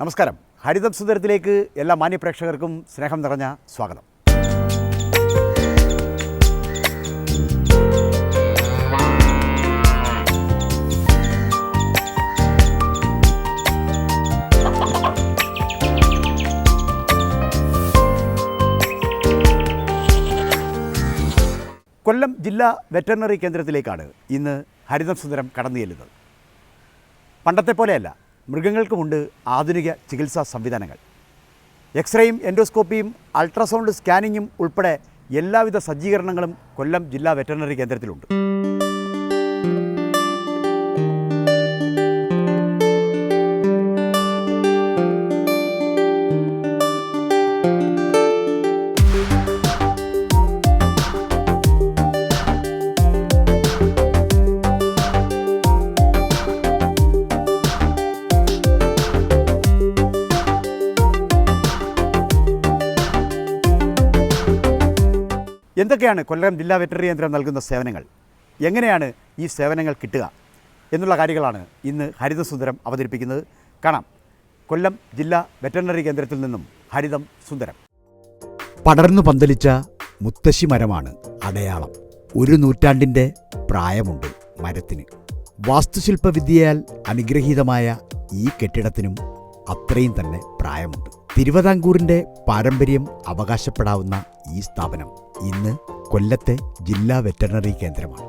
നമസ്കാരം. ഹരിതം സുന്ദരത്തിലേക്ക് എല്ലാ മാന്യപ്രേക്ഷകർക്കും സ്നേഹം നിറഞ്ഞ സ്വാഗതം. കൊല്ലം ജില്ലാ വെറ്ററിനറി കേന്ദ്രത്തിലേക്കാണ് ഇന്ന് ഹരിതം സുന്ദരം കടന്നു ചെല്ലുന്നത്. പണ്ടത്തെ പോലെയല്ല, മൃഗങ്ങൾക്കുമുണ്ട് ആധുനിക ചികിത്സാ സംവിധാനങ്ങൾ. എക്സ്റേയും എൻഡോസ്കോപ്പിയും അൾട്രാസൗണ്ട് സ്കാനിങ്ങും ഉൾപ്പെടെ എല്ലാവിധ സജ്ജീകരണങ്ങളും കൊല്ലം ജില്ലാ വെറ്ററിനറി കേന്ദ്രത്തിലുണ്ട്. എന്തൊക്കെയാണ് കൊല്ലം ജില്ലാ വെറ്ററിനറി കേന്ദ്രം നൽകുന്ന സേവനങ്ങൾ, എങ്ങനെയാണ് ഈ സേവനങ്ങൾ കിട്ടുക എന്നുള്ള കാര്യങ്ങളാണ് ഇന്ന് ഹരിതം സുന്ദരം അവതരിപ്പിക്കുന്നത്. കാണാം കൊല്ലം ജില്ലാ വെറ്ററിനറി കേന്ദ്രത്തിൽ നിന്നും ഹരിതം സുന്ദരം. പടർന്നു പന്തലിച്ച മുത്തശ്ശി മരമാണ് അടയാളം. 1 നൂറ്റാണ്ടിൻ്റെ പ്രായമുണ്ട് മരത്തിന്. വാസ്തുശില്പവിദ്യയാൽ അനുഗ്രഹീതമായ ഈ കെട്ടിടത്തിനും അത്രയും തന്നെ പ്രായമുണ്ട്. തിരുവിതാംകൂറിൻ്റെ പാരമ്പര്യം അവകാശപ്പെടാവുന്ന ഈ സ്ഥാപനം ഇന്ന് കൊല്ലത്തെ ജില്ലാ വെറ്ററിനറി കേന്ദ്രമാണ്.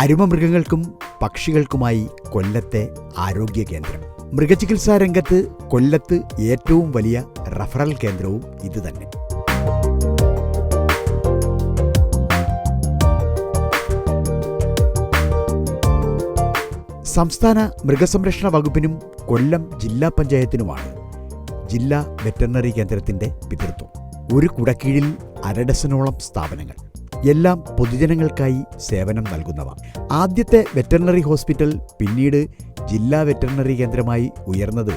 അരുമമൃഗങ്ങൾക്കും പക്ഷികൾക്കുമായി കൊല്ലത്തെ ആരോഗ്യ കേന്ദ്രം. മൃഗചികിത്സാ രംഗത്ത് കൊല്ലത്ത് ഏറ്റവും വലിയ റഫറൽ കേന്ദ്രവും ഇതുതന്നെ. സംസ്ഥാന മൃഗസംരക്ഷണ വകുപ്പിനും കൊല്ലം ജില്ലാ പഞ്ചായത്തിനുമാണ് ജില്ലാ വെറ്ററിനറി കേന്ദ്രത്തിൻ്റെ പിതൃത്വം. ഒരു കുടക്കീഴിൽ 1/2 ഡസനോളം സ്ഥാപനങ്ങൾ, എല്ലാം പൊതുജനങ്ങൾക്കായി സേവനം നൽകുന്നവ. ആദ്യത്തെ വെറ്ററിനറി ഹോസ്പിറ്റൽ പിന്നീട് ജില്ലാ വെറ്ററിനറി കേന്ദ്രമായി ഉയർന്നത്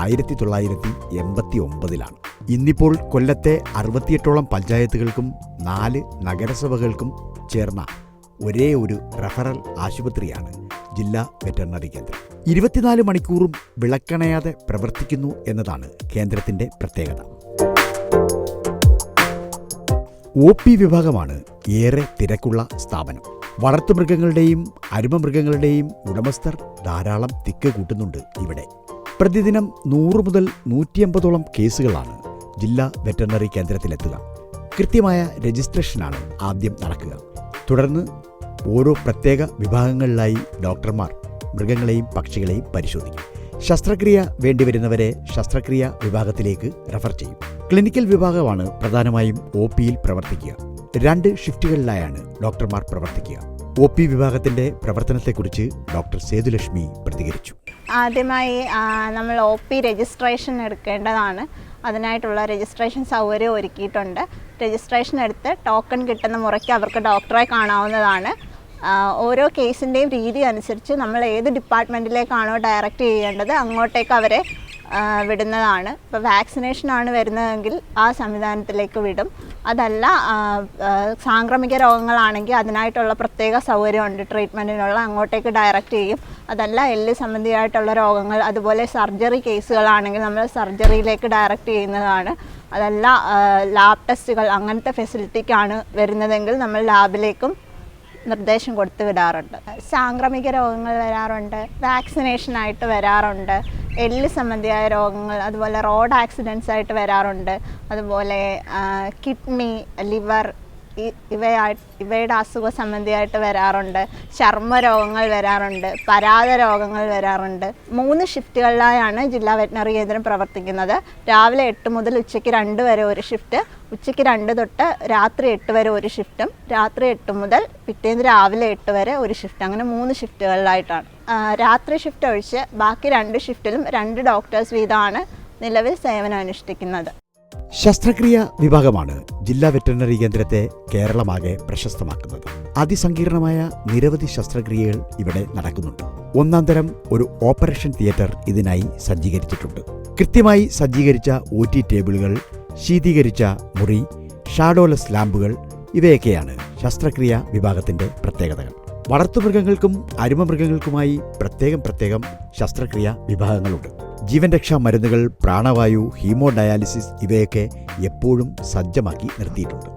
1989-ലാണ്. ഇന്നിപ്പോൾ കൊല്ലത്തെ 68ഓളം പഞ്ചായത്തുകൾക്കും 4 നഗരസഭകൾക്കും ചേർന്ന ഒരേ ഒരു റഫറൽ ആശുപത്രിയാണ് ജില്ലാ വെറ്ററിനറി കേന്ദ്രം. 24 മണിക്കൂറും വിളക്കണയാതെ പ്രവർത്തിക്കുന്നു എന്നതാണ് കേന്ദ്രത്തിൻ്റെ പ്രത്യേകത. OP വിഭാഗമാണ് ഏറെ തിരക്കുള്ള സ്ഥാപനം. വളർത്തുമൃഗങ്ങളുടെയും അരുമമൃഗങ്ങളുടെയും ഉടമസ്ഥർ ധാരാളം തിക്ക് കൂട്ടുന്നുണ്ട് ഇവിടെ. പ്രതിദിനം 100 മുതൽ 150ഓളം കേസുകളാണ് ജില്ലാ വെറ്ററിനറി കേന്ദ്രത്തിലെത്തുക. കൃത്യമായ രജിസ്ട്രേഷനാണ് ആദ്യം നടക്കുക. തുടർന്ന് ഓരോ പ്രത്യേക വിഭാഗങ്ങളിലായി ഡോക്ടർമാർ മൃഗങ്ങളെയും പക്ഷികളെയും പരിശോധിക്കും. ശസ്ത്രക്രിയ വേണ്ടിവരുന്നവരെ ശസ്ത്രക്രിയ വിഭാഗത്തിലേക്ക് റഫർ ചെയ്യും. ക്ലിനിക്കൽ വിഭാഗമാണ് പ്രധാനമായും OPയിൽ പ്രവർത്തിക്കുക. 2 ഷിഫ്റ്റുകളിലായാണ് ഡോക്ടർമാർ പ്രവർത്തിക്കുക. OP വിഭാഗത്തിന്റെ പ്രവർത്തനത്തെക്കുറിച്ച് ഡോക്ടർ സേതുലക്ഷ്മി പ്രതികരിച്ചു. ആദ്യമായി നമ്മൾ OP രജിസ്ട്രേഷൻ എടുക്കേണ്ടതാണ്. അതിനായിട്ടുള്ള രജിസ്ട്രേഷൻ സൗകര്യം ഒരുക്കിയിട്ടുണ്ട്. രജിസ്ട്രേഷൻ എടുത്ത് ടോക്കൺ കിട്ടുന്ന മുറയ്ക്ക് അവർക്ക് ഡോക്ടറെ കാണാവുന്നതാണ്. ഓരോ കേസിൻ്റെയും രീതി അനുസരിച്ച് നമ്മൾ ഏത് ഡിപ്പാർട്ട്മെൻറ്റിലേക്കാണോ ഡയറക്റ്റ് ചെയ്യേണ്ടത് അങ്ങോട്ടേക്ക് അവരെ വിടുന്നതാണ്. ഇപ്പോൾ വാക്സിനേഷനാണ് വരുന്നതെങ്കിൽ ആ സംവിധാനത്തിലേക്ക് വിടും. അതല്ല സാംക്രമിക രോഗങ്ങളാണെങ്കിൽ അതിനായിട്ടുള്ള പ്രത്യേക സൗകര്യമുണ്ട്, ട്രീറ്റ്മെൻറ്റിനുള്ള, അങ്ങോട്ടേക്ക് ഡയറക്റ്റ് ചെയ്യും. അതല്ല എല്ല് സംബന്ധിയായിട്ടുള്ള രോഗങ്ങൾ, അതുപോലെ സർജറി കേസുകളാണെങ്കിൽ നമ്മൾ സർജറിയിലേക്ക് ഡയറക്റ്റ് ചെയ്യുന്നതാണ്. അതല്ല ലാബ് ടെസ്റ്റുകൾ അങ്ങനത്തെ ഫെസിലിറ്റിക്കാണ് വരുന്നതെങ്കിൽ നമ്മൾ ലാബിലേക്കും നിർദ്ദേശം കൊടുത്ത് വിടാറുണ്ട്. സാംക്രമിക രോഗങ്ങൾ വരാറുണ്ട്, വാക്സിനേഷനായിട്ട് വരാറുണ്ട്, എല്ല് സംബന്ധിയായ രോഗങ്ങൾ, അതുപോലെ റോഡ് ആക്സിഡൻസ് ആയിട്ട് വരാറുണ്ട്, അതുപോലെ കിഡ്നി, ലിവർ ഇവയുടെ അസുഖ സംബന്ധിയായിട്ട് വരാറുണ്ട്, ചർമ്മ രോഗങ്ങൾ വരാറുണ്ട്, പരാത രോഗങ്ങൾ വരാറുണ്ട്. 3 ഷിഫ്റ്റുകളിലായാണ് ജില്ലാ വെറ്ററിനറി കേന്ദ്രം പ്രവർത്തിക്കുന്നത്. രാവിലെ 8 മുതൽ ഉച്ചയ്ക്ക് 2 വരെ ഒരു ഷിഫ്റ്റ്, ഉച്ചയ്ക്ക് 2 തൊട്ട് രാത്രി 8 വരെ ഒരു ഷിഫ്റ്റും, രാത്രി 8 മുതൽ പിറ്റേന്ന് രാവിലെ 8 വരെ ഒരു ഷിഫ്റ്റ്, അങ്ങനെ 3 ഷിഫ്റ്റുകളിലായിട്ടാണ്. രാത്രി ഷിഫ്റ്റ് ഒഴിച്ച് ബാക്കി 2 ഷിഫ്റ്റിലും 2 ഡോക്ടേഴ്സ് വീതമാണ് നിലവിൽ സേവനം അനുഷ്ഠിക്കുന്നത്. ശസ്ത്രക്രിയ വിഭാഗമാണ് ജില്ലാ വെറ്ററിനറി കേന്ദ്രത്തെ കേരളമാകെ പ്രശസ്തമാക്കുന്നത്. അതിസങ്കീർണമായ നിരവധി ശസ്ത്രക്രിയകൾ ഇവിടെ നടക്കുന്നുണ്ട്. 1-ാം തരം ഒരു ഓപ്പറേഷൻ തിയേറ്റർ ഇതിനായി സജ്ജീകരിച്ചിട്ടുണ്ട്. കൃത്യമായി സജ്ജീകരിച്ച OT ടേബിളുകൾ, ശീതീകരിച്ച മുറി, ഷാഡോലെസ് ലാമ്പുകൾ ഇവയൊക്കെയാണ് ശസ്ത്രക്രിയ വിഭാഗത്തിന്റെ പ്രത്യേകതകൾ. വളർത്തുമൃഗങ്ങൾക്കും അരുമമൃഗങ്ങൾക്കുമായി പ്രത്യേകം ശസ്ത്രക്രിയ വിഭാഗങ്ങളുണ്ട്. ജീവൻ രക്ഷാ മരുന്നുകൾ, പ്രാണവായു, ഹീമോഡയാലിസിസ് ഇവയൊക്കെ എപ്പോഴും സജ്ജമാക്കി നിർത്തിയിട്ടുണ്ട്.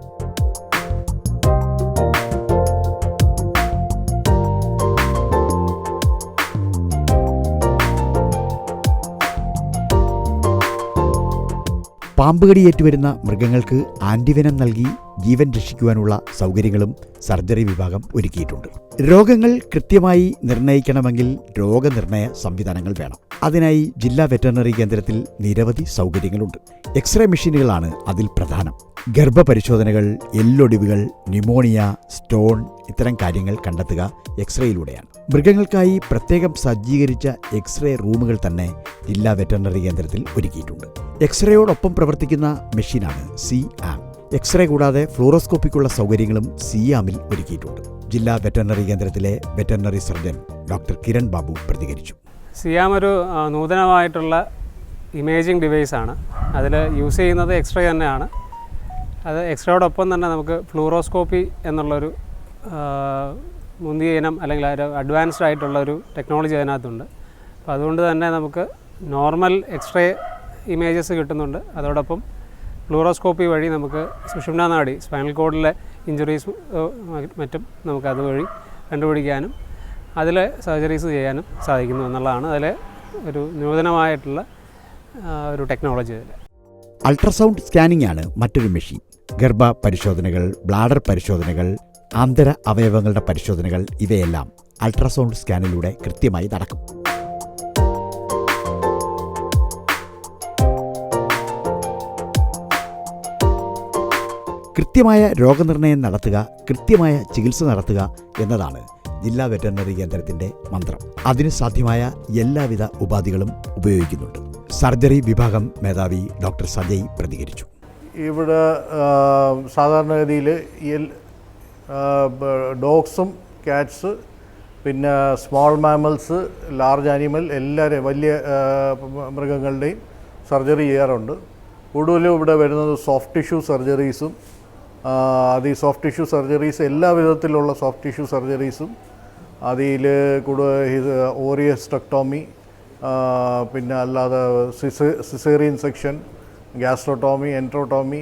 പാമ്പുകടിയേറ്റുവരുന്ന മൃഗങ്ങൾക്ക് ആന്റിവെനം നൽകി ജീവൻ രക്ഷിക്കുവാനുള്ള സൗകര്യങ്ങളും സർജറി വിഭാഗം ഒരുക്കിയിട്ടുണ്ട്. രോഗങ്ങൾ കൃത്യമായി നിർണ്ണയിക്കണമെങ്കിൽ രോഗനിർണയ സംവിധാനങ്ങൾ വേണം. അതിനായി ജില്ലാ വെറ്ററിനറി കേന്ദ്രത്തിൽ നിരവധി സൗകര്യങ്ങളുണ്ട്. എക്സ്റേ മെഷീനുകളാണ് അതിൽ പ്രധാനം. ഗർഭപരിശോധനകൾ, എല്ലൊടിവുകൾ, ന്യൂമോണിയ, സ്റ്റോൺ ഇത്തരം കാര്യങ്ങൾ കണ്ടെത്തുക എക്സ്റേയിലൂടെയാണ്. മൃഗങ്ങൾക്കായി പ്രത്യേകം സജ്ജീകരിച്ച എക്സ്റേ റൂമുകൾ തന്നെ ജില്ലാ വെറ്ററിനറി കേന്ദ്രത്തിൽ ഒരുക്കിയിട്ടുണ്ട്. എക്സ്റേയോടൊപ്പം പ്രവർത്തിക്കുന്ന മെഷീനാണ് സി-ആം. എക്സ്റേ കൂടാതെ ഫ്ലൂറോസ്കോപ്പിക്കുള്ള സൗകര്യങ്ങളും സി-ആമിൽ ഒരുക്കിയിട്ടുണ്ട്. ജില്ലാ വെറ്ററിനറി കേന്ദ്രത്തിലെ veterinary surgeon doctor Kiran Babu പ്രതികരിച്ചു. സി-ആം ഒരു നൂതനമായിട്ടുള്ള ഇമേജിംഗ് ഡിവൈസാണ്. അതിൽ യൂസ് ചെയ്യുന്നത് എക്സ്റേ തന്നെയാണ്. അത് എക്സ്റേയോടൊപ്പം തന്നെ നമുക്ക് ഫ്ലൂറോസ്കോപ്പി എന്നുള്ളൊരു മുന്തിയ ഇനം അല്ലെങ്കിൽ ഒരു അഡ്വാൻസ്ഡ് ആയിട്ടുള്ളൊരു ടെക്നോളജി അതിനകത്തുണ്ട്. അപ്പോൾ അതുകൊണ്ട് തന്നെ നമുക്ക് നോർമൽ എക്സ്റേ ഇമേജസ് കിട്ടുന്നുണ്ട്. അതോടൊപ്പം ഫ്ലൂറോസ്കോപ്പി വഴി നമുക്ക് സുഷുമ്നാ നാഡി, സ്പൈനൽ കോഡിലെ ഇഞ്ചുറീസ് മറ്റും നമുക്ക് അതുവഴി കണ്ടുപിടിക്കാനും അതിൽ സർജറീസ് ചെയ്യാനും സാധിക്കുന്നു എന്നുള്ളതാണ് അതിലെ ഒരു നൂതനമായിട്ടുള്ള ഒരു ടെക്നോളജി. അതിൽ അൾട്രാസൗണ്ട് സ്കാനിംഗ് ആണ് മറ്റൊരു മെഷീൻ. ഗർഭ പരിശോധനകൾ, ബ്ലാഡർ പരിശോധനകൾ, ആന്തര അവയവങ്ങളുടെ പരിശോധനകൾ ഇവയെല്ലാം അൾട്രാസൗണ്ട് സ്കാനിലൂടെ കൃത്യമായി നടക്കും. കൃത്യമായ രോഗനിർണയം നടത്തുക, കൃത്യമായ ചികിത്സ നടത്തുക എന്നതാണ് ജില്ലാ വെറ്ററിനറി കേന്ദ്രത്തിന്റെ മന്ത്രം. അതിന് സാധ്യമായ എല്ലാവിധ ഉപാധികളും ഉപയോഗിക്കുന്നുണ്ട്. സർജറി വിഭാഗം മേധാവി ഡോക്ടർ സജയ് പ്രതികരിച്ചു. ഇവിടെ സാധാരണഗതിയിൽ ഡോഗ്സും കാറ്റ്സ്, പിന്നെ സ്മോൾ മാമൽസ്, ലാർജ് ആനിമൽ എല്ലാവരും വലിയ മൃഗങ്ങളുടെയും സർജറി ചെയ്യാറുണ്ട്. കൂടുതലും ഇവിടെ വരുന്നത് സോഫ്റ്റ് ടിഷ്യൂ സർജറീസും അത് ഈ സോഫ്റ്റ് ടിഷ്യൂ സർജറീസ് എല്ലാ വിധത്തിലുള്ള സോഫ്റ്റ് ടിഷ്യൂ സർജറീസും അതിൽ ഓറിയസ്റ്റക്ടോമി, പിന്നെ അല്ലാതെ സിസേറിയൻ സെക്ഷൻ, ഗ്യാസ്ട്രോട്ടോമി, എൻട്രോട്ടോമി,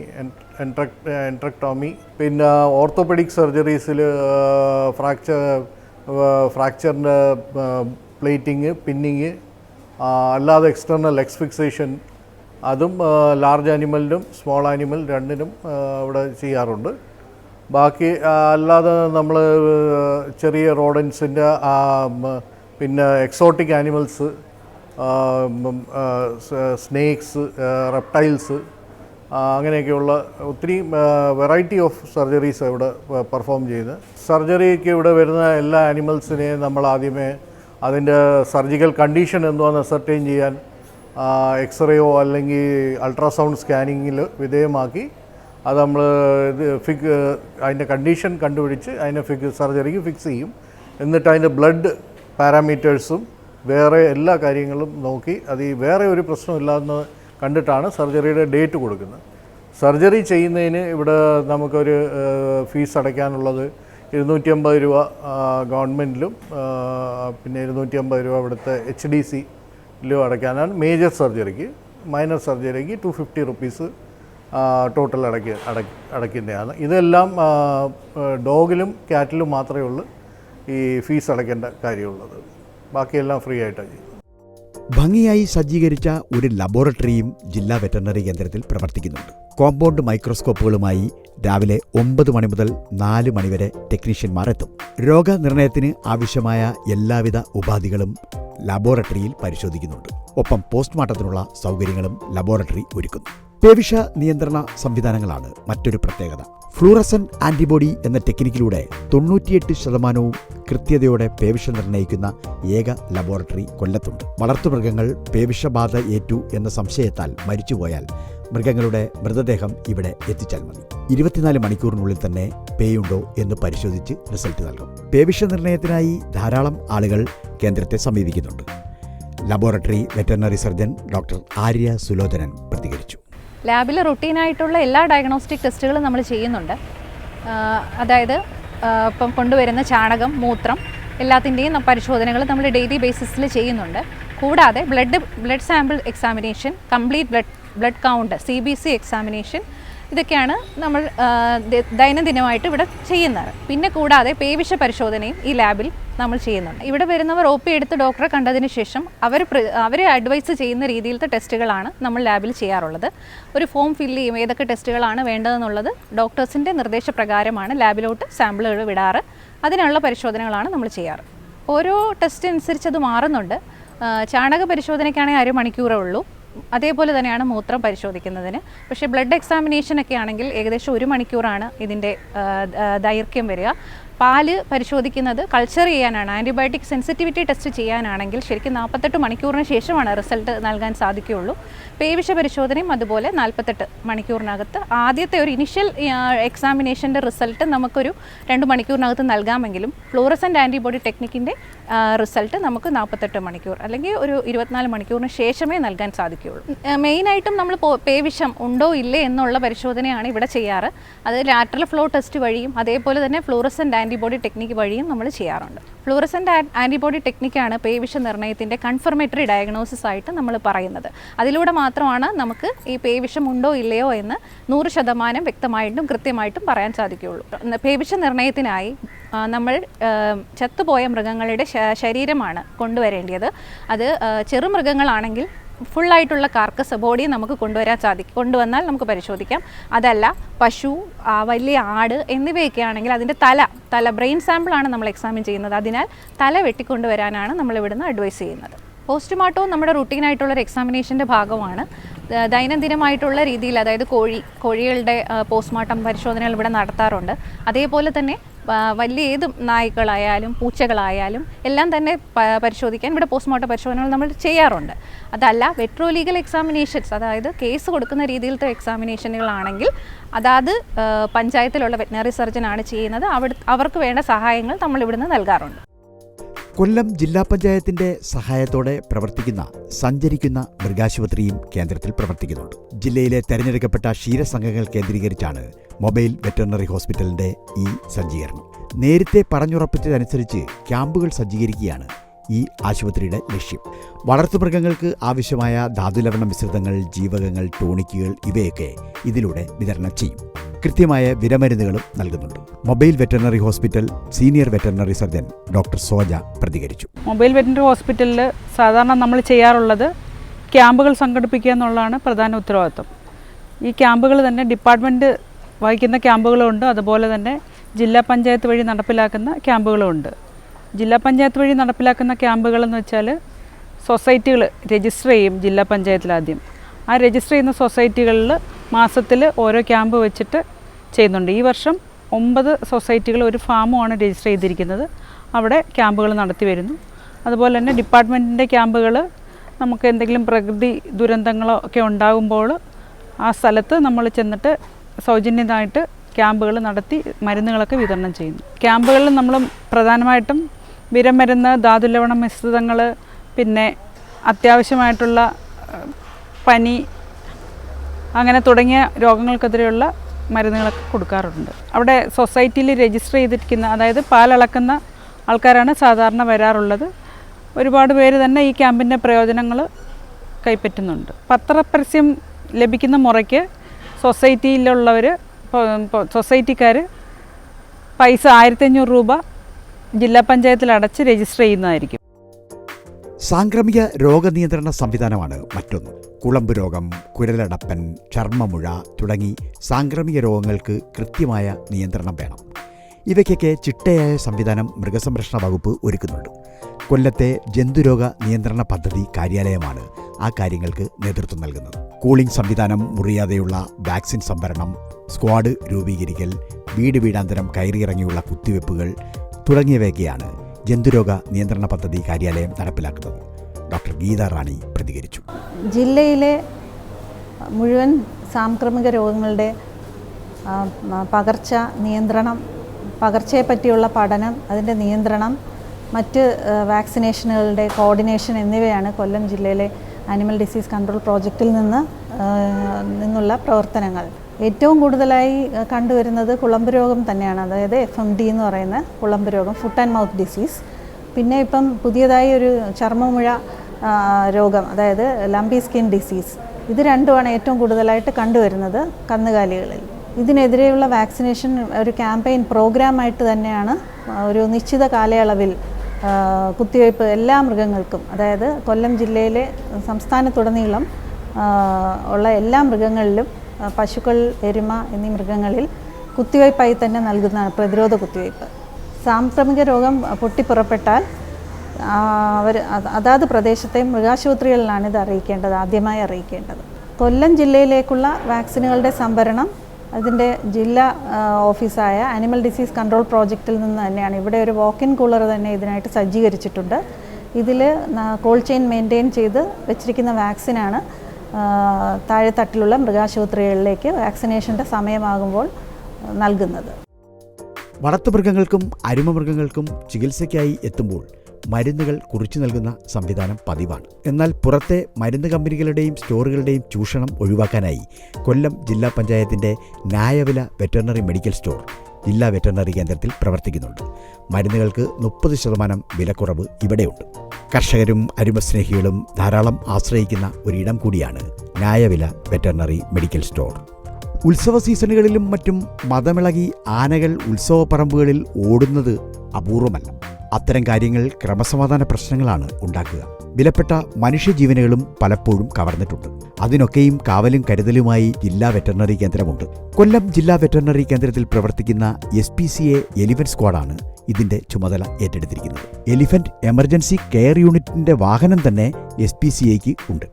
എൻട്രക്ടോമി, പിന്നെ ഓർത്തോപെഡിക് സർജറീസിൽ ഫ്രാക്ചറിൻ്റെ പ്ലേറ്റിങ്, പിന്നിങ്, അല്ലാതെ എക്സ്റ്റേർണൽ എക്സ്ഫിക്സേഷൻ അതും ലാർജ് ആനിമലിനും സ്മോൾ ആനിമൽ രണ്ടിനും ഇവിടെ ചെയ്യാറുണ്ട്. ബാക്കി അല്ലാതെ നമ്മൾ ചെറിയ റോഡൻസിൻ്റെ പിന്നെ എക്സോട്ടിക് ആനിമൽസ്, സ്നേക്സ്, റെപ്റ്റൈൽസ് അങ്ങനെയൊക്കെയുള്ള ഒത്തിരി വെറൈറ്റി ഓഫ് സർജറീസ് ഇവിടെ പെർഫോം ചെയ്യുന്നത്. സർജറിക്ക് ഇവിടെ വരുന്ന എല്ലാ ആനിമൽസിനെയും നമ്മൾ ആദ്യമേ അതിൻ്റെ സർജിക്കൽ കണ്ടീഷൻ എന്താണെന്ന് അസർട്ടൈൻ ചെയ്യാൻ എക്സ്റേയോ അല്ലെങ്കിൽ അൾട്രാസൗണ്ട് സ്കാനിങ്ങിൽ വിധേയമാക്കി അത് നമ്മൾ അതിൻ്റെ കണ്ടീഷൻ കണ്ടുപിടിച്ച് അതിനെ സർജറിക്ക് ഫിക്സ് ചെയ്യും. എന്നിട്ട് അതിൻ്റെ ബ്ലഡ് പാരാമീറ്റേഴ്സും വേറെ എല്ലാ കാര്യങ്ങളും നോക്കി അത് വേറെ ഒരു പ്രശ്നമില്ലാന്ന് കണ്ടിട്ടാണ് സർജറിയുടെ ഡേറ്റ് കൊടുക്കുന്നത്. സർജറി ചെയ്യുന്നതിന് ഇവിടെ നമുക്കൊരു ഫീസ് അടയ്ക്കാനുള്ളത് 250 രൂപ ഗവൺമെൻറ്റിലും പിന്നെ 250 രൂപ ഇവിടുത്തെ HDCയിലും അടയ്ക്കാനാണ് മേജർ സർജറിക്ക്. മൈനർ സർജറിക്ക് 250 റുപ്പീസ് ടോട്ടൽ അടയ്ക്കുന്നതാണ്. ഇതെല്ലാം ഡോഗിലും ക്യാറ്റിലും മാത്രമേ ഉള്ളൂ ഈ ഫീസ് അടയ്ക്കേണ്ട കാര്യമുള്ളത്. ബാക്കിയെല്ലാം ഫ്രീ ആയിട്ടാണ് ചെയ്യുന്നത്. ഭംഗിയായി സജ്ജീകരിച്ച ഒരു ലബോറട്ടറിയും ജില്ലാ വെറ്ററിനറി കേന്ദ്രത്തിൽ പ്രവർത്തിക്കുന്നുണ്ട്. കോമ്പൗണ്ട് മൈക്രോസ്കോപ്പുകളുമായി രാവിലെ 9 മണി മുതൽ 4 മണി വരെ ടെക്നീഷ്യന്മാർ എത്തും. രോഗനിർണയത്തിന് ആവശ്യമായ എല്ലാവിധ ഉപാധികളും ലബോറട്ടറിയിൽ പരിശോധിക്കുന്നുണ്ട്. ഒപ്പം പോസ്റ്റ്മോർട്ടത്തിനുള്ള സൗകര്യങ്ങളും ലബോറട്ടറി ഒരുക്കുന്നു. പേവിഷ നിയന്ത്രണ സംവിധാനങ്ങളാണ് മറ്റൊരു പ്രത്യേകത. ഫ്ലൂറസെന്റ് ആന്റിബോഡി എന്ന ടെക്നിക്കിലൂടെ 98% കൃത്യതയോടെ പേവിഷ നിർണ്ണയിക്കുന്ന ഏക ലബോറട്ടറി കൊല്ലത്തുണ്ട്. വളർത്തുമൃഗങ്ങൾ പേവിഷബാധ ഏറ്റു എന്ന സംശയത്താൽ മരിച്ചുപോയാൽ മൃഗങ്ങളുടെ മൃതദേഹം ഇവിടെ എത്തിച്ചാൽ മതി. 24 മണിക്കൂറിനുള്ളിൽ തന്നെ പേയുണ്ടോ എന്ന് പരിശോധിച്ച് റിസൾട്ട് നൽകും. പേവിഷ നിർണ്ണയത്തിനായി ധാരാളം ആളുകൾ കേന്ദ്രത്തെ സമീപിക്കുന്നുണ്ട്. Laboratory veterinary surgeon doctor Arya Sulochanan പ്രതികരിച്ചു. ലാബിൽ റുട്ടീനായിട്ടുള്ള എല്ലാ ഡയഗ്നോസ്റ്റിക് ടെസ്റ്റുകളും നമ്മൾ ചെയ്യുന്നുണ്ട്. അതായത് ഇപ്പം കൊണ്ടുവരുന്ന ചാണകം, മൂത്രം എല്ലാത്തിൻ്റെയും പരിശോധനകൾ നമ്മൾ ഡെയിലി ബേസിസിൽ ചെയ്യുന്നുണ്ട്. കൂടാതെ blood sample examination, complete blood count, CBC examination, ഇതൊക്കെയാണ് നമ്മൾ ദൈനംദിനമായിട്ട് ഇവിടെ ചെയ്യുന്നത്. പിന്നെ കൂടാതെ പേവിഷ പരിശോധനയും ഈ ലാബിൽ നമ്മൾ ചെയ്യുന്നുണ്ട്. ഇവിടെ വരുന്നവർ OP എടുത്ത് ഡോക്ടറെ കണ്ടതിന് ശേഷം അവരെ അഡ്വൈസ് ചെയ്യുന്ന രീതിയിലത്തെ ടെസ്റ്റുകളാണ് നമ്മൾ ലാബിൽ ചെയ്യാറുള്ളത്. ഒരു ഫോം ഫില്ല് ചെയ്യും, ഏതൊക്കെ ടെസ്റ്റുകളാണ് വേണ്ടതെന്നുള്ളത് ഡോക്ടേഴ്സിൻ്റെ നിർദ്ദേശപ്രകാരമാണ് ലാബിലോട്ട് സാമ്പിളുകൾ വിടാറ്. അതിനുള്ള പരിശോധനകളാണ് നമ്മൾ ചെയ്യാറ്. ഓരോ ടെസ്റ്റ് അനുസരിച്ച് അത് മാറുന്നുണ്ട്. ചാണക പരിശോധനയ്ക്കാണെങ്കിൽ 1/2 മണിക്കൂറേ ഉള്ളൂ. അതേപോലെ തന്നെയാണ് മൂത്രം പരിശോധിക്കുന്നതിന്. പക്ഷേ ബ്ലഡ് എക്സാമിനേഷനൊക്കെ ആണെങ്കിൽ ഏകദേശം 1 മണിക്കൂറാണ് ഇതിൻ്റെ ദൈർഘ്യം വരിക. പാല് പരിശോധിക്കുന്നത് കൾച്ചർ ചെയ്യാനാണ്, ആൻറ്റിബയോട്ടിക് സെൻസിറ്റിവിറ്റി ടെസ്റ്റ് ചെയ്യാനാണെങ്കിൽ ശരിക്കും 48 മണിക്കൂറിന് ശേഷമാണ് റിസൾട്ട് നൽകാൻ സാധിക്കുകയുള്ളൂ. പേവിഷ പരിശോധനയും അതുപോലെ 48 മണിക്കൂറിനകത്ത് ആദ്യത്തെ ഒരു ഇനിഷ്യൽ എക്സാമിനേഷൻ്റെ റിസൾട്ട് നമുക്കൊരു 2 മണിക്കൂറിനകത്ത് നൽകാമെങ്കിലും ഫ്ലൂറസെൻ്റ് ആൻറ്റിബോഡി ടെക്നിക്കിൻ്റെ റിസൾട്ട് നമുക്ക് 48 മണിക്കൂർ അല്ലെങ്കിൽ ഒരു 24 മണിക്കൂറിന് ശേഷമേ നൽകാൻ സാധിക്കുകയുള്ളൂ. മെയിനായിട്ടും നമ്മൾ പേവിഷം ഉണ്ടോ ഇല്ലേ എന്നുള്ള പരിശോധനയാണ് ഇവിടെ ചെയ്യാറ്. അത് ലാറ്ററൽ ഫ്ലോ ടെസ്റ്റ് വഴിയും അതേപോലെ തന്നെ ഫ്ലൂറസെൻ്റ് ആൻറ്റിബോഡി ടെക്നിക്ക് വഴിയും നമ്മൾ ചെയ്യാറുണ്ട്. ഫ്ലൂറസെൻ്റ് ആൻറ്റിബോഡി ടെക്നിക്കാണ് പേവിഷ നിർണ്ണയത്തിൻ്റെ കൺഫർമേറ്ററി ഡയഗ്നോസിസ് ആയിട്ട് നമ്മൾ പറയുന്നത്. അതിലൂടെ മാത്രമാണ് നമുക്ക് ഈ പേവിഷം ഉണ്ടോ ഇല്ലയോ എന്ന് 100% വ്യക്തമായിട്ടും കൃത്യമായിട്ടും പറയാൻ സാധിക്കുകയുള്ളൂ. പേവിഷ നിർണ്ണയത്തിനായി നമ്മൾ ചത്തുപോയ മൃഗങ്ങളുടെ ശരീരമാണ് കൊണ്ടുവരേണ്ടത്. അത് ചെറുമൃഗങ്ങളാണെങ്കിൽ ഫുള്ളായിട്ടുള്ള കാർക്കസ് ബോഡി നമുക്ക് കൊണ്ടുവന്നാൽ നമുക്ക് പരിശോധിക്കാം. അതല്ല പശു, വലിയ ആട് എന്നിവയൊക്കെ ആണെങ്കിൽ അതിൻ്റെ തല ബ്രെയിൻ സാമ്പിളാണ് നമ്മൾ എക്സാമിൻ ചെയ്യുന്നത്. അതിനാൽ തല വെട്ടിക്കൊണ്ടുവരാനാണ് നമ്മളിവിടുന്ന് അഡ്വൈസ് ചെയ്യുന്നത്. പോസ്റ്റ്മോർട്ടവും നമ്മുടെ റുട്ടീനായിട്ടുള്ളൊരു എക്സാമിനേഷൻ്റെ ഭാഗമാണ്. ദൈനംദിനമായിട്ടുള്ള രീതിയിൽ, അതായത് കോഴികളുടെ പോസ്റ്റ്മോർട്ടം പരിശോധനകൾ ഇവിടെ നടത്താറുണ്ട്. അതേപോലെ തന്നെ വലിയ ഏത് നായ്ക്കളായാലും പൂച്ചകളായാലും എല്ലാം തന്നെ പരിശോധിക്കാൻ ഇവിടെ പോസ്റ്റ്മോർട്ടം പരിശോധനകൾ നമ്മൾ ചെയ്യാറുണ്ട്. അതല്ല വെട്രോലീഗൽ എക്സാമിനേഷൻസ്, അതായത് കേസ് കൊടുക്കുന്ന രീതിയിലത്തെ എക്സാമിനേഷനുകളാണെങ്കിൽ അതാത് പഞ്ചായത്തിലുള്ള വെറ്റിനറി സർജനാണ് ചെയ്യുന്നത്. അവർക്ക് വേണ്ട സഹായങ്ങൾ നമ്മൾ ഇവിടുന്ന് നൽകാറുണ്ട്. കൊല്ലം ജില്ലാ പഞ്ചായത്തിന്റെ സഹായത്തോടെ പ്രവർത്തിക്കുന്ന സഞ്ചരിക്കുന്ന മൃഗാശുപത്രിയും കേന്ദ്രത്തിൽ പ്രവർത്തിക്കുന്നുണ്ട്. ജില്ലയിലെ തെരഞ്ഞെടുക്കപ്പെട്ട ക്ഷീരസംഘങ്ങൾ കേന്ദ്രീകരിച്ചാണ് മൊബൈൽ വെറ്ററിനറി ഹോസ്പിറ്റലിന്റെ ഈ സജ്ജീകരണം. നേരത്തെ പറഞ്ഞുറപ്പിച്ചതനുസരിച്ച് ക്യാമ്പുകൾ സജ്ജീകരിക്കുകയാണ് ഈ ആശുപത്രിയുടെ ലക്ഷ്യം. വളർത്തുമൃഗങ്ങൾക്ക് ആവശ്യമായ ധാതുലവണ മിശ്രിതങ്ങൾ, ജീവകങ്ങൾ, ടോണിക്കുകൾ ഇവയൊക്കെ ഇതിലൂടെ വിതരണം ചെയ്യും. കൃത്യമായ വിരമരുന്നുകളും നൽകുന്നുണ്ട്. Mobile veterinary hospital senior veterinary surgeon doctor Soja പ്രതികരിച്ചു. മൊബൈൽ വെറ്ററിനറി ഹോസ്പിറ്റലിൽ സാധാരണ നമ്മൾ ചെയ്യാറുള്ളത് ക്യാമ്പുകൾ സംഘടിപ്പിക്കുക എന്നുള്ളതാണ് പ്രധാന ഉത്തരവാദിത്വം. ഈ ക്യാമ്പുകൾ തന്നെ ഡിപ്പാർട്ട്മെൻറ്റ് വഹിക്കുന്ന ക്യാമ്പുകളുമുണ്ട്, അതുപോലെ തന്നെ ജില്ലാ പഞ്ചായത്ത് വഴി നടപ്പിലാക്കുന്ന ക്യാമ്പുകളുമുണ്ട്. ജില്ലാ പഞ്ചായത്ത് വഴി നടപ്പിലാക്കുന്ന ക്യാമ്പുകളെന്ന് വെച്ചാൽ സൊസൈറ്റികൾ രജിസ്റ്റർ ചെയ്യും ജില്ലാ പഞ്ചായത്തിലാദ്യം. ആ രജിസ്റ്റർ ചെയ്യുന്ന സൊസൈറ്റികളിൽ മാസത്തിൽ ഓരോ ക്യാമ്പ് വെച്ചിട്ട് ചെയ്യുന്നുണ്ട്. ഈ വർഷം 9 സൊസൈറ്റികൾ, ഒരു ഫാമുമാണ് രജിസ്റ്റർ ചെയ്തിരിക്കുന്നത്. അവിടെ ക്യാമ്പുകൾ നടത്തി വരുന്നു. അതുപോലെ തന്നെ ഡിപ്പാർട്ട്മെൻറ്റിൻ്റെ ക്യാമ്പുകൾ നമുക്ക് എന്തെങ്കിലും പ്രകൃതി ദുരന്തങ്ങളോ ഒക്കെ ഉണ്ടാകുമ്പോൾ ആ സ്ഥലത്ത് നമ്മൾ ചെന്നിട്ട് സൗജന്യമായിട്ട് ക്യാമ്പുകൾ നടത്തി മരുന്നുകളൊക്കെ വിതരണം ചെയ്യുന്നു. ക്യാമ്പുകളിൽ നമ്മൾ പ്രധാനമായിട്ടും വിരമരുന്ന്, ധാതുലവണ മിശ്രിതങ്ങൾ, പിന്നെ അത്യാവശ്യമായിട്ടുള്ള പനി അങ്ങനെ തുടങ്ങിയ രോഗങ്ങൾക്കെതിരെയുള്ള മരുന്നുകളൊക്കെ കൊടുക്കാറുണ്ട്. അവിടെ സൊസൈറ്റിയിൽ രജിസ്റ്റർ ചെയ്തിരിക്കുന്ന, അതായത് പാലളക്കുന്ന ആൾക്കാരാണ് സാധാരണ വരാറുള്ളത്. ഒരുപാട് പേര് തന്നെ ഈ ക്യാമ്പിൻ്റെ പ്രയോജനങ്ങൾ കൈപ്പറ്റുന്നുണ്ട്. പത്രപരസ്യം ലഭിക്കുന്ന മുറയ്ക്ക് സൊസൈറ്റിയിലുള്ളവർ, സൊസൈറ്റിക്കാർ പൈസ 1500 രൂപ ജില്ലാ പഞ്ചായത്തിൽ അടച്ച് രജിസ്റ്റർ ചെയ്യുന്നതായിരിക്കും. സാംക്രമിക രോഗനിയന്ത്രണ സംവിധാനമാണ് മറ്റൊന്ന്. കുളമ്പ് രോഗം, കുരലടപ്പൻ, ചർമ്മമുഴ തുടങ്ങി സാംക്രമിക രോഗങ്ങൾക്ക് കൃത്യമായ നിയന്ത്രണം വേണം. ഇവയ്ക്കൊക്കെ ചിട്ടയായ സംവിധാനം മൃഗസംരക്ഷണ വകുപ്പ് ഒരുക്കുന്നുണ്ട്. കൊല്ലത്തെ ജന്തുരോഗ നിയന്ത്രണ പദ്ധതി കാര്യാലയമാണ് ആ കാര്യങ്ങൾക്ക് നേതൃത്വം നൽകുന്നത്. കൂളിംഗ് സംവിധാനം, മുറിയാതെയുള്ള വാക്സിൻ സംഭരണം, സ്ക്വാഡ് രൂപീകരിക്കൽ, വീടാന്തരം കയറിയിറങ്ങിയുള്ള കുത്തിവെപ്പുകൾ തുടങ്ങിയവയൊക്കെയാണ് ജന്തുരോഗ നിയന്ത്രണ പദ്ധതി കാര്യാലയം നടപ്പിലാക്കുന്നത്. ഡോക്ടർ ഗീത റാണി പ്രതികരിച്ചു. ജില്ലയിലെ മുഴുവൻ സാംക്രമിക രോഗങ്ങളുടെ പകർച്ച നിയന്ത്രണം, പകർച്ചയെ പറ്റിയുള്ള പഠനം, അതിൻ്റെ നിയന്ത്രണം, മറ്റ് വാക്സിനേഷനുകളുടെ കോർഡിനേഷൻ എന്നിവയാണ് കൊല്ലം ജില്ലയിലെ ആനിമൽ ഡിസീസ് കൺട്രോൾ പ്രോജക്റ്റിൽ നിന്നുള്ള പ്രവർത്തനങ്ങൾ. ഏറ്റവും കൂടുതലായി കണ്ടുവരുന്നത് കുളമ്പ് രോഗം തന്നെയാണ്, അതായത് FMD എന്ന് പറയുന്ന കുളമ്പ് രോഗം, ഫുട്ട് ആൻഡ് മൗത്ത് ഡിസീസ്. പിന്നെ ഇപ്പം പുതിയതായി ഒരു ചർമ്മമുഴ രോഗം, അതായത് ലംബി സ്കിൻ ഡിസീസ്, ഇത് രണ്ടുമാണ് ഏറ്റവും കൂടുതലായിട്ട് കണ്ടുവരുന്നത് കന്നുകാലികളിൽ. ഇതിനെതിരെയുള്ള വാക്സിനേഷൻ ഒരു ക്യാമ്പയിൻ പ്രോഗ്രാമായിട്ട് തന്നെയാണ് ഒരു നിശ്ചിത കാലയളവിൽ കുത്തിവയ്പ്പ് എല്ലാ മൃഗങ്ങൾക്കും, അതായത് കൊല്ലം ജില്ലയിലെ സംസ്ഥാനത്തുടനീളം ഉള്ള എല്ലാ മൃഗങ്ങളിലും പശുക്കൾ, എരുമ എന്നീ മൃഗങ്ങളിൽ കുത്തിവയ്പ്പായി തന്നെ നൽകുന്നതാണ് പ്രതിരോധ കുത്തിവയ്പ്പ്. സാംക്രമിക രോഗം പൊട്ടിപ്പുറപ്പെട്ടാൽ അതാത് പ്രദേശത്തെ മൃഗാശുപത്രികളിലാണ് ഇത് ആദ്യമായി അറിയിക്കേണ്ടത്. കൊല്ലം ജില്ലയിലേക്കുള്ള വാക്സിനുകളുടെ സംഭരണം അതിൻ്റെ ജില്ലാ ഓഫീസായ ആനിമൽ ഡിസീസ് കൺട്രോൾ പ്രോജക്റ്റിൽ നിന്ന് തന്നെയാണ്. ഇവിടെ ഒരു വാക്ക്-ഇൻ കൂളർ തന്നെ ഇതിനായിട്ട് സജ്ജീകരിച്ചിട്ടുണ്ട്. ഇതിൽ കോൾഡ് ചെയിൻ മെയിൻറ്റെയിൻ ചെയ്ത് വെച്ചിരിക്കുന്ന വാക്സിനാണ് താഴെത്തട്ടിലുള്ള മൃഗാശുപത്രികളിലേക്ക് വാക്സിനേഷൻ്റെ സമയമാകുമ്പോൾ നൽകുന്നത്. വളർത്തുമൃഗങ്ങൾക്കും അരുമമൃഗങ്ങൾക്കും ചികിത്സയ്ക്കായി എത്തുമ്പോൾ മരുന്നുകൾ കുറിച്ചു നൽകുന്ന സംവിധാനം പതിവാണ്. എന്നാൽ പുറത്തെ മരുന്ന് കമ്പനികളുടെയും സ്റ്റോറുകളുടെയും ചൂഷണം ഒഴിവാക്കാനായി കൊല്ലം ജില്ലാ പഞ്ചായത്തിൻ്റെ ന്യായവില വെറ്ററിനറി മെഡിക്കൽ സ്റ്റോർ ജില്ലാ വെറ്ററിനറി കേന്ദ്രത്തിൽ പ്രവർത്തിക്കുന്നുണ്ട്. മരുന്നുകൾക്ക് 30% വിലക്കുറവ് ഇവിടെയുണ്ട്. കർഷകരും അരുമസ്നേഹികളും ധാരാളം ആശ്രയിക്കുന്ന ഒരിടം കൂടിയാണ് ന്യായവില വെറ്ററിനറി മെഡിക്കൽ സ്റ്റോർ. ഉത്സവ സീസണുകളിലും മറ്റും മതമിളകി ആനകൾ ഉത്സവപ്പറമ്പുകളിൽ ഓടുന്നത് അപൂർവമല്ല. അത്തരം കാര്യങ്ങൾ ക്രമസമാധാന പ്രശ്നങ്ങളാണ് ഉണ്ടാക്കുക. വിലപ്പെട്ട മനുഷ്യജീവനുകളും പലപ്പോഴും കവർന്നിട്ടുണ്ട്. അതിനൊക്കെയും കാവലും കരുതലുമായി ജില്ലാ വെറ്ററിനറി കേന്ദ്രമുണ്ട്. കൊല്ലം ജില്ലാ വെറ്ററിനറി കേന്ദ്രത്തിൽ പ്രവർത്തിക്കുന്ന SPCA എലിഫന്റ് സ്ക്വാഡാണ് ഇതിന്റെ ചുമതല ഏറ്റെടുത്തിരിക്കുന്നത്. എലിഫന്റ് എമർജൻസി കെയർ യൂണിറ്റിന്റെ വാഹനം തന്നെ SPCAയ്ക്ക് ഉണ്ട്.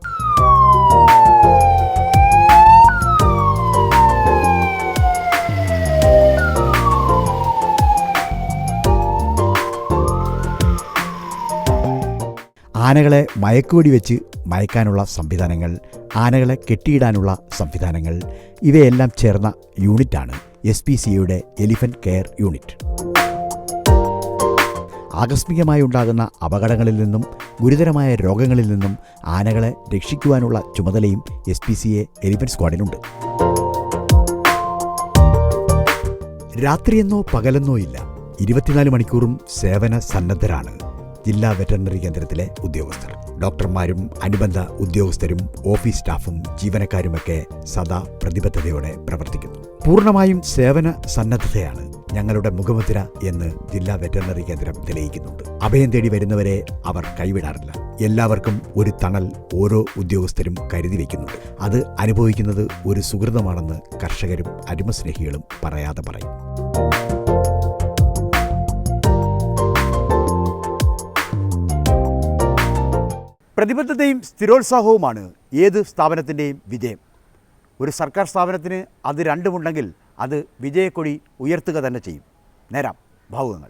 ആനകളെ മയക്കുവെടി വെച്ച് മയക്കാനുള്ള സംവിധാനങ്ങൾ, ആനകളെ കെട്ടിയിടാനുള്ള സംവിധാനങ്ങൾ, ഇവയെല്ലാം ചേർന്ന യൂണിറ്റാണ് SPCAയുടെ എലിഫന്റ് കെയർ യൂണിറ്റ്. ആകസ്മികമായി ഉണ്ടാകുന്ന അപകടങ്ങളിൽ നിന്നും ഗുരുതരമായ രോഗങ്ങളിൽ നിന്നും ആനകളെ രക്ഷിക്കുവാനുള്ള ചുമതലയും SPCA എലിഫന്റ് സ്ക്വാഡിനുണ്ട്. രാത്രിയെന്നോ പകലെന്നോ ഇല്ല, 24 മണിക്കൂറും സേവന സന്നദ്ധരാണ് ജില്ലാ വെറ്ററിനറി കേന്ദ്രത്തിലെ ഉദ്യോഗസ്ഥർ. ഡോക്ടർമാരും അനുബന്ധ ഉദ്യോഗസ്ഥരും ഓഫീസ് സ്റ്റാഫും ജീവനക്കാരുമൊക്കെ സദാ പ്രതിബദ്ധതയോടെ പ്രവർത്തിക്കുന്നു. പൂർണ്ണമായും സേവന സന്നദ്ധതയാണ് ഞങ്ങളുടെ മുഖമുദ്ര എന്ന് ജില്ലാ വെറ്ററിനറി കേന്ദ്രം തെളിയിക്കുന്നുണ്ട്. അഭയം തേടി വരുന്നവരെ അവർ കൈവിടാറില്ല. എല്ലാവർക്കും ഒരു തണൽ ഓരോ ഉദ്യോഗസ്ഥരും കരുതി വയ്ക്കുന്നുണ്ട്. അത് അനുഭവിക്കുന്നത് ഒരു സുഹൃതമാണെന്ന് കർഷകരും അരുമസ്നേഹികളും പറയാതെ പറയും. പ്രതിബദ്ധതയും സ്ഥിരോത്സാഹവുമാണ് ഏത് സ്ഥാപനത്തിൻ്റെയും വിജയം. ഒരു സർക്കാർ സ്ഥാപനത്തിന് അത് രണ്ടുമുണ്ടെങ്കിൽ അത് വിജയക്കൊടി ഉയർത്തുക തന്നെ ചെയ്യും. നേരാം ഭാവുകങ്ങൾ.